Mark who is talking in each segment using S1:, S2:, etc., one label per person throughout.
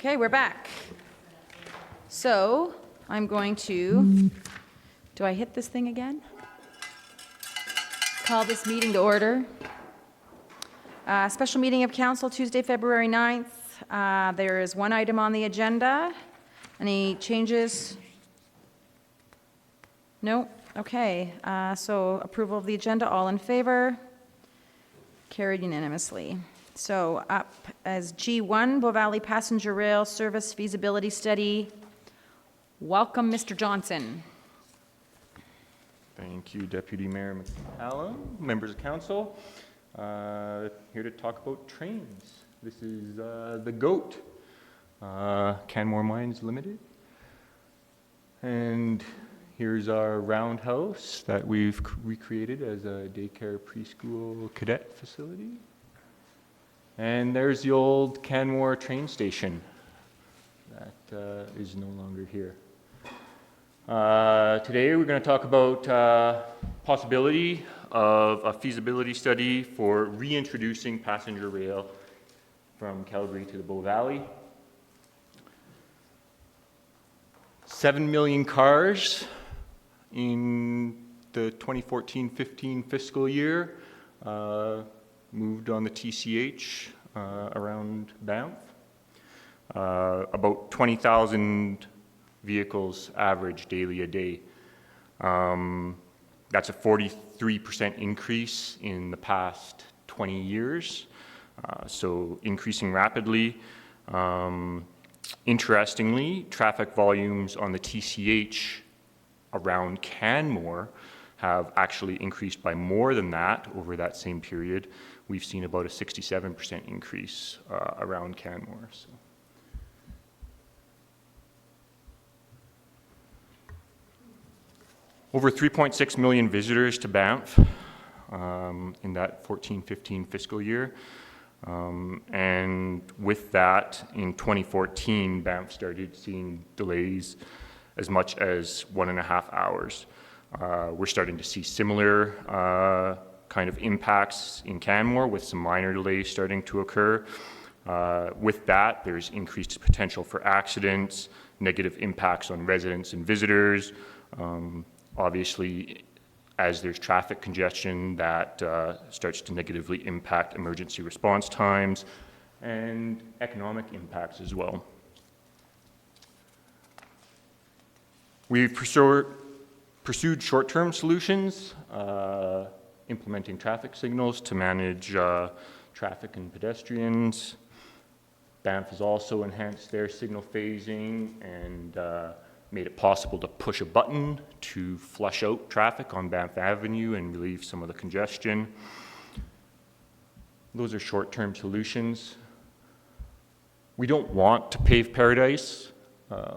S1: Okay, we're back. So I'm going to, do I hit this thing again? Call this meeting to order. Special meeting of council Tuesday, February 9th. There is one item on the agenda. Any changes? No? Okay. So approval of the agenda, all in favor? Carried unanimously. So up as G1, Bow Valley Passenger Rail Service Feasibility Study. Welcome, Mr. Johnson.
S2: Thank you, Deputy Mayor McCallum, members of council. Here to talk about trains. This is the GOAT, Canmore Mines Limited. And here's our roundhouse that we've recreated as a daycare preschool cadet facility. And there's the old Canmore train station that is no longer here. Today we're going to talk about possibility of a feasibility study for reintroducing passenger rail from Calgary to the Bow Valley. 7 million cars in the 2014-15 fiscal year moved on the TCH around Banff. About 20,000 vehicles average daily a day. That's a 43% increase in the past 20 years, so increasing rapidly. Interestingly, traffic volumes on the TCH around Canmore have actually increased by more than that over that same period. We've seen about a 67% increase around Canmore. So. Over 3.6 million visitors to Banff in that 14-15 fiscal year. And with that, in 2014, Banff started seeing delays as much as 1.5 hours. We're starting to see similar kind of impacts in Canmore with some minor delays starting to occur. With that, there's increased potential for accidents, negative impacts on residents and visitors. Obviously, as there's traffic congestion, that starts to negatively impact emergency response times and economic impacts as well. We've pursued short-term solutions, implementing traffic signals to manage traffic and pedestrians. Banff has also enhanced their signal phasing and made it possible to push a button to flush out traffic on Banff Avenue and relieve some of the congestion. Those are short-term solutions. We don't want to pave paradise.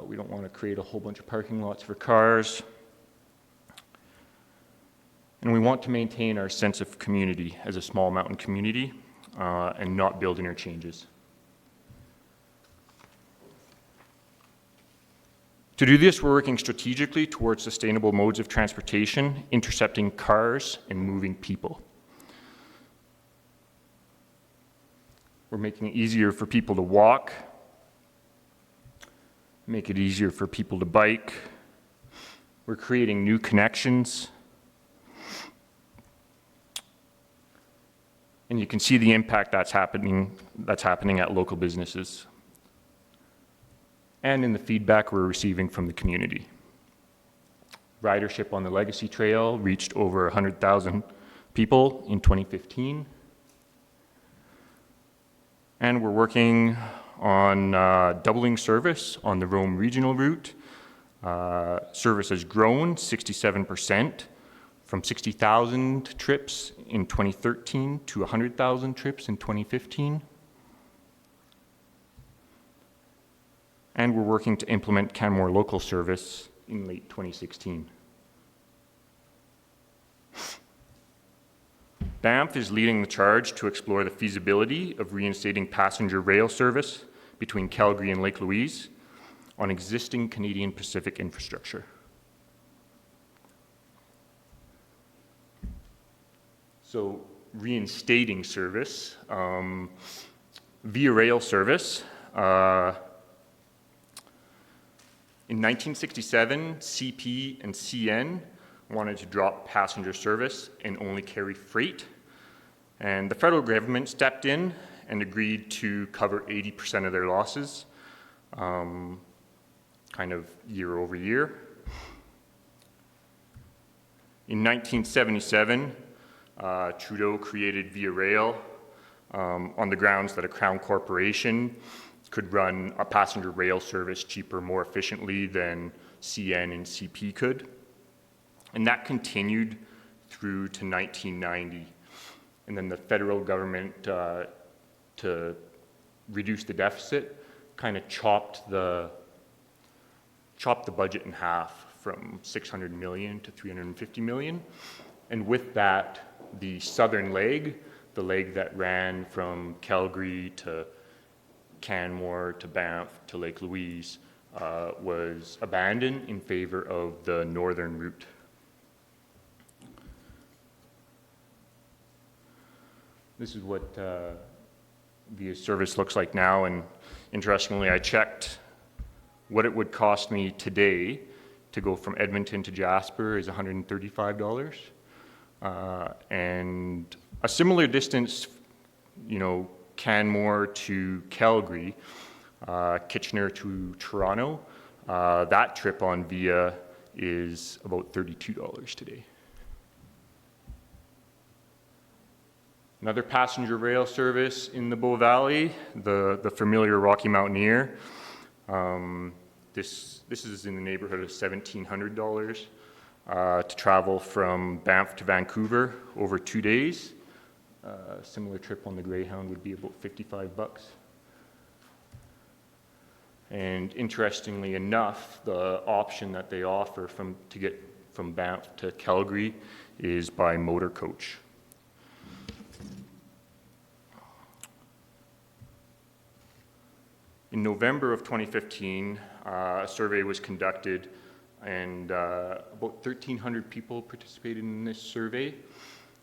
S2: We don't want to create a whole bunch of parking lots for cars. And we want to maintain our sense of community as a small mountain community and not build interchanges. To do this, we're working strategically towards sustainable modes of transportation, intercepting cars and moving people. We're making it easier for people to walk, make it easier for people to bike. We're creating new connections. And you can see the impact that's happening at local businesses and in the feedback we're receiving from the community. Ridership on the Legacy Trail reached over 100,000 people in 2015. And we're working on doubling service on the Rome Regional Route. Service has grown 67% from 60,000 trips in 2013 to 100,000 trips in 2015. And we're working to implement Canmore local service in late 2016. Banff is leading the charge to explore the feasibility of reinstating passenger rail service between Calgary and Lake Louise on existing Canadian Pacific infrastructure. So reinstating service via rail service In 1967, CP and CN wanted to drop passenger service and only carry freight. And the federal government stepped in and agreed to cover 80% of their losses, kind of year over year. In 1977, Trudeau created Via Rail on the grounds that a Crown corporation could run a passenger rail service cheaper, more efficiently than CN and CP could. And that continued through to 1990. And then the federal government, to reduce the deficit, kind of chopped the budget in half from $600 million to $350 million. And with that, the southern leg, the leg that ran from Calgary to Canmore to Banff to Lake Louise, was abandoned in favor of the northern route. This is what Via service looks like now, and interestingly, I checked what it would cost me today to go from Edmonton to Jasper is $135. And a similar distance, Canmore to Calgary, Kitchener to Toronto, that trip on Via is about $32 today. Another passenger rail service in the Bow Valley, the familiar Rocky Mountaineer. This is in the neighborhood of $1,700 to travel from Banff to Vancouver over 2 days. A similar trip on the Greyhound would be about $55. And interestingly enough, the option that they offer to get from Banff to Calgary is by motor coach. In November of 2015, a survey was conducted, and about 1,300 people participated in this survey,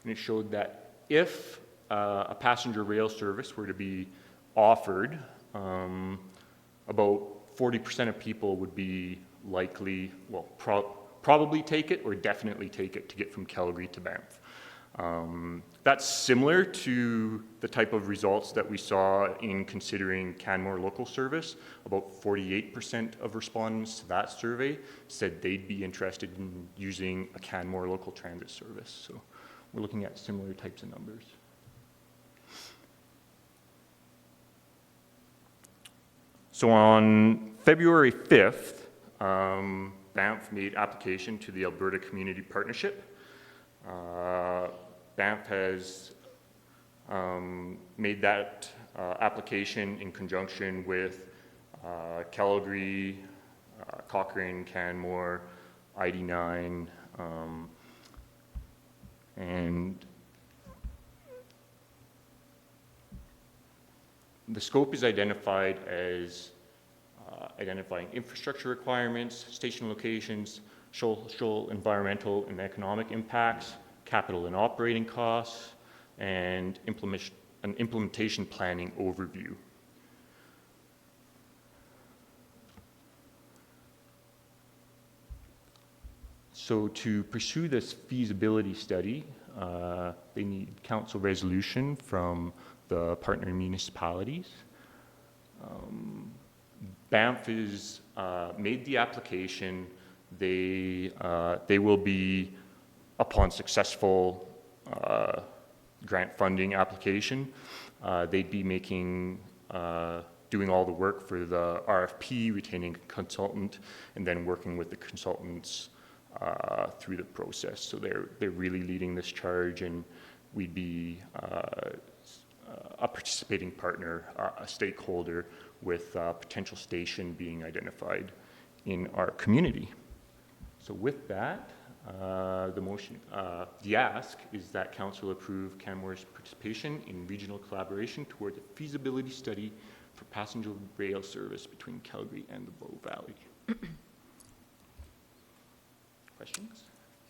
S2: and it showed that if a passenger rail service were to be offered, about 40% of people would be likely, probably take it or definitely take it to get from Calgary to Banff. That's similar to the type of results that we saw in considering Canmore local service. About 48% of respondents to that survey said they'd be interested in using a Canmore local transit service. So we're looking at similar types of numbers. So on February 5th, Banff made application to the Alberta Community Partnership. Banff has made that application in conjunction with Calgary, Cochrane, Canmore, ID9, and the scope is identified as identifying infrastructure requirements, station locations, social, environmental, and economic impacts, capital and operating costs, and an implementation planning overview. So to pursue this feasibility study, they need council resolution from the partner municipalities. Banff has made the application. They will be, upon successful grant funding application, they'd be making, doing all the work for the RFP, retaining a consultant, and then working with the consultants through the process. So they're really leading this charge, and we'd be a participating partner, a stakeholder, with a potential station being identified in our community. So with that, the ask is that council approve Canmore's participation in regional collaboration toward a feasibility study for passenger rail service between Calgary and the Bow Valley. Questions?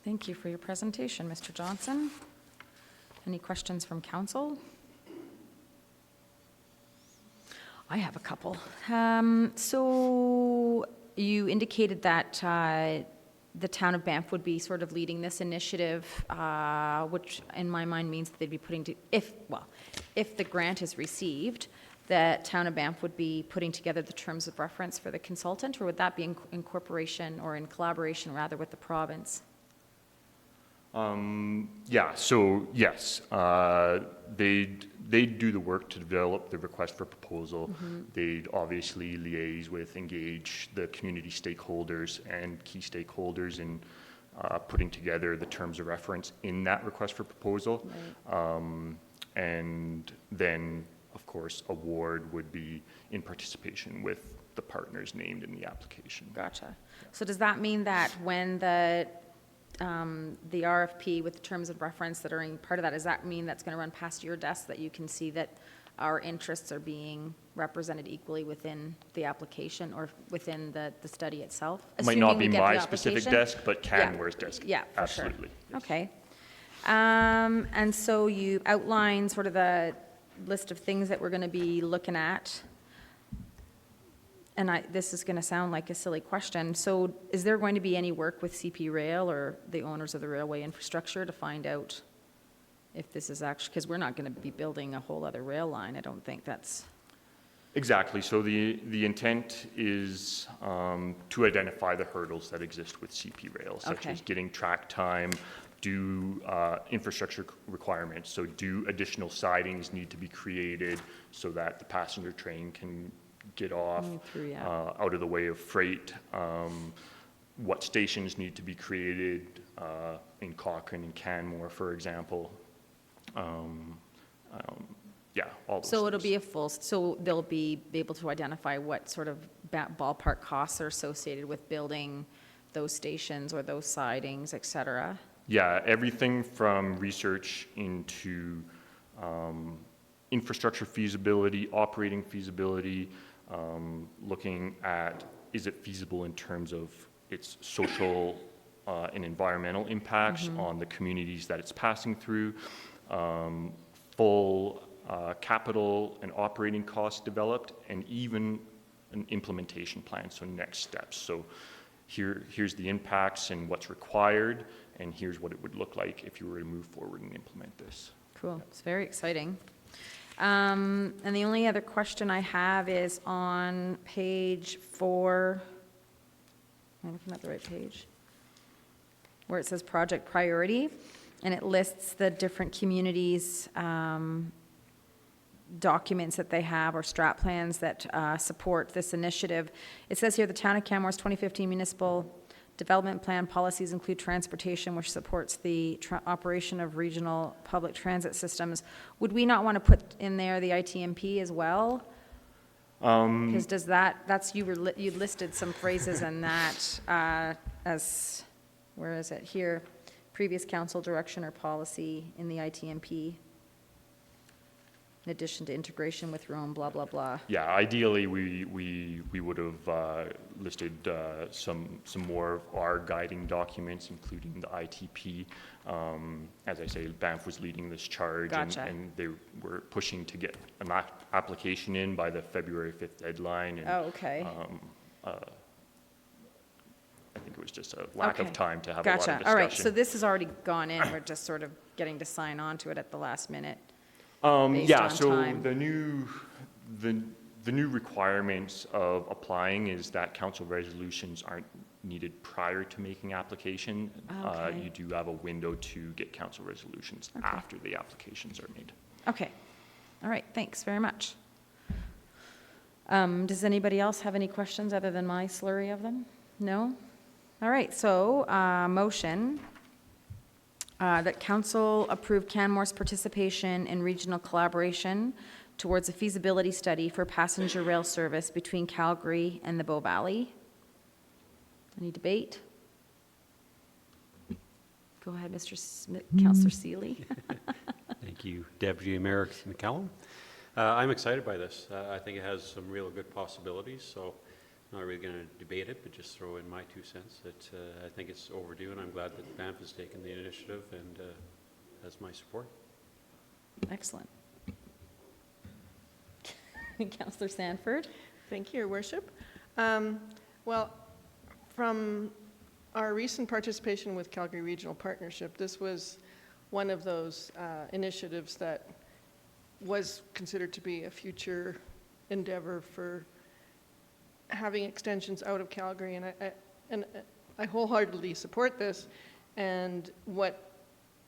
S1: Thank you for your presentation, Mr. Johnson. Any questions from council? I have a couple. So you indicated that the town of Banff would be sort of leading this initiative, which in my mind means that they'd be putting to, if the grant is received, the town of Banff would be putting together the terms of reference for the consultant, or would that be in cooperation or in collaboration rather with the province?
S2: Yeah, so yes, they'd do the work to develop the request for proposal. They'd obviously liaise with, engage the community stakeholders and key stakeholders in putting together the terms of reference in that request for proposal.
S1: Right.
S2: And then, of course, award would be in participation with the partners named in the application.
S1: Gotcha. So does that mean that when the RFP with the terms of reference that are in part of that, does that mean that's going to run past your desk, that you can see that our interests are being represented equally within the application or within the study itself?
S2: Might not be
S1: Assuming we get
S2: my
S1: the
S2: specific
S1: application?
S2: desk, but Canmore's desk.
S1: Yeah, for sure.
S2: Absolutely. Yes.
S1: Okay. And so you outline sort of the list of things that we're going to be looking at. And this is going to sound like a silly question. So is there going to be any work with CP Rail or the owners of the railway infrastructure to find out if this is actually, because we're not going to be building a whole other rail line. I don't think that's...
S2: Exactly. So the intent is to identify the hurdles that exist with CP Rail, such as getting track time, do infrastructure requirements. So do additional sidings need to be created so that the passenger train can get off out of the way of freight? What stations need to be created in Cochrane and Canmore, for example? Yeah, all those
S1: So it'll
S2: things.
S1: be a full, so they'll be able to identify what sort of ballpark costs are associated with building those stations or those sidings, et cetera?
S2: Yeah, everything from research into infrastructure feasibility, operating feasibility, looking at is it feasible in terms of its social and environmental impacts on the communities that it's passing through, full capital and operating costs developed, and even an implementation plan, so next steps. So here's the impacts and what's required, and here's what it would look like if you were to move forward and implement this.
S1: Cool. It's very exciting. And the only other question I have is on page 4. Am I looking at the right page? Where it says project priority, and it lists the different communities' documents that they have or strat plans that support this initiative. It says here the Town of Canmore's 2015 municipal development plan policies include transportation, which supports the operation of regional public transit systems. Would we not want to put in there the ITMP as well? Because does that's, you listed some phrases in that as, where is it here? Previous council direction or policy in the ITMP. In addition to integration with your own blah, blah, blah.
S2: Yeah, ideally, we would have listed some more of our guiding documents, including the ITP. As I say, Banff was leading this charge,
S1: Gotcha.
S2: and they were pushing to get an application in by the February 5th deadline. And,
S1: Oh, okay.
S2: I think it was just a lack of time to have a lot of
S1: Gotcha.
S2: discussion.
S1: All right, so this has already gone in. We're just sort of getting to sign on to it at the last minute. Based
S2: Yeah,
S1: on
S2: so
S1: time.
S2: the new requirements of applying is that council resolutions aren't needed prior to making application.
S1: Okay.
S2: You do have a window to get council resolutions after the applications are made.
S1: Okay. All right, thanks very much. Does anybody else have any questions other than my slurry of them? No? All right, so motion that council approve Canmore's participation in regional collaboration towards a feasibility study for passenger rail service between Calgary and the Bow Valley. Any debate? Go ahead, Councillor Seeley.
S3: Thank you, Deputy Mayor McCallum. I'm excited by this. I think it has some real good possibilities, so I'm not really going to debate it, but just throw in my 2 cents that I think it's overdue, and I'm glad that Banff has taken the initiative and has my support.
S1: Excellent. Councillor Sanford?
S4: Thank you, Your Worship. Well, From our recent participation with Calgary Regional Partnership, this was one of those initiatives that was considered to be a future endeavor for having extensions out of Calgary, and I wholeheartedly support this. And what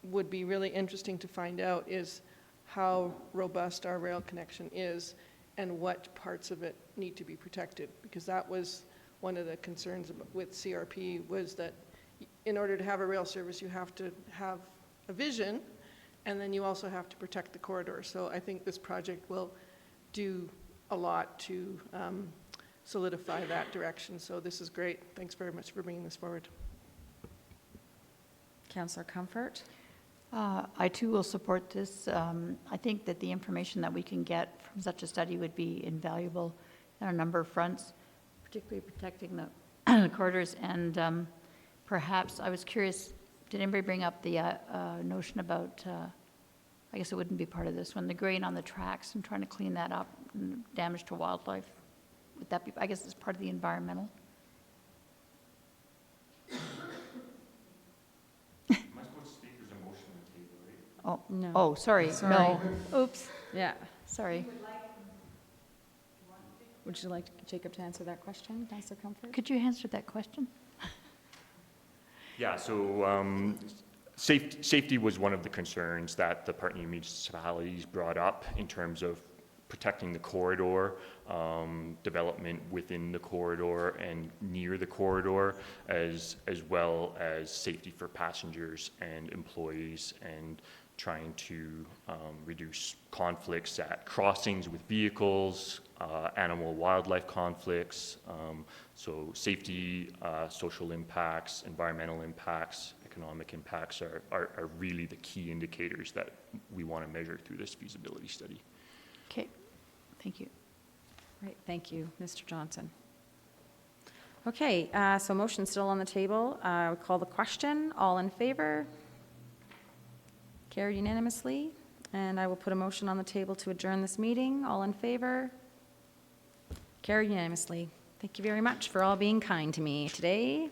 S4: would be really interesting to find out is how robust our rail connection is and what parts of it need to be protected, because that was one of the concerns with CRP, was that in order to have a rail service, you have to have a vision, and then you also have to protect the corridor. So I think this project will do a lot to solidify that direction. So this is great. Thanks very much for bringing this forward.
S1: Councillor Comfort?
S5: I too will support this. I think that the information that we can get from such a study would be invaluable on a number of fronts, particularly protecting the corridors. And perhaps, I was curious, did anybody bring up the notion about, I guess it wouldn't be part of this one, the grain on the tracks and trying to clean that up and damage to wildlife? Would that be, I guess it's part of the environmental? Oh,
S1: No.
S5: oh, sorry, no, oops,
S1: Yeah.
S5: sorry.
S1: Would you like Jacob to answer that question, Councillor Comfort?
S5: Could you answer that question?
S2: Yeah, so safety was one of the concerns that the partner municipalities brought up in terms of protecting the corridor, development within the corridor and near the corridor, as well as safety for passengers and employees, and trying to reduce conflicts at crossings with vehicles, animal-wildlife conflicts. So safety, social impacts, environmental impacts, economic impacts are really the key indicators that we want to measure through this feasibility study.
S5: Okay, thank you.
S1: Great, thank you, Mr. Johnson. Okay, so motion still on the table. We call the question. All in favor? Carried unanimously. And I will put a motion on the table to adjourn this meeting. All in favor? Carried unanimously. Thank you very much for all being kind to me today.